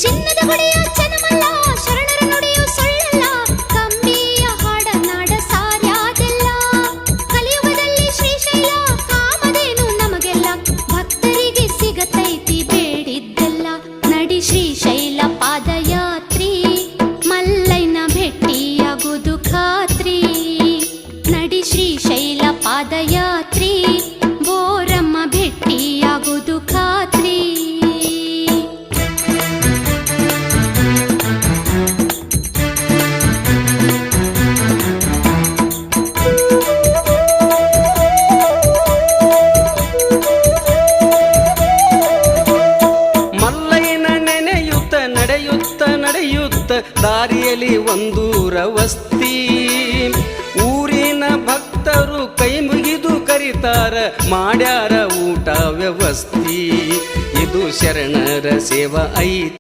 ಚಿನ್ನದ ಗುಡಿಯ ಚನಮಲ್ಲ ಶರಣರ ನುಡಿಯು ಸುಳ್ಳಲ್ಲ ಕಂಬಿಯ ಹಾಡನಾಡ ಸಾರ್ಯಾದೆಲ್ಲ ಕಲಿಯುಗದಲ್ಲಿ ಶ್ರೀಶೈಲ ಕಾಮಧೇನು ನಮಗೆಲ್ಲ ಭಕ್ತರಿಗೆ ಸಿಗತೈತಿ ಬೇಡಿದ್ದೆಲ್ಲ ನಡಿ ಶ್ರೀಶೈಲ ಪಾದಯಾತ್ರಿ ಮಲ್ಲಯ್ಯನ ಭೆಟ್ಟಿಯಾಗುವುದು ಖಾತ್ರಿ ನಡಿ ಶ್ರೀಶೈಲ ಪಾದಯಾತ್ರಿ ಬೋರಮ್ಮ ಭೆಟ್ಟಿಯಾಗುವುದು ಖಾತ್ರಿ ನಡೆಯುತ್ತ ದಾರಿಯಲ್ಲಿ ಒಂದೂರ ವಸ್ತಿ ಊರಿನ ಭಕ್ತರು ಕೈ ಮುಗಿದು ಕರಿತಾರ ಮಾಡ್ಯಾರ ಊಟ ವ್ಯವಸ್ಥೆ ಇದು ಶರಣರ ಸೇವಾ ಐತಿ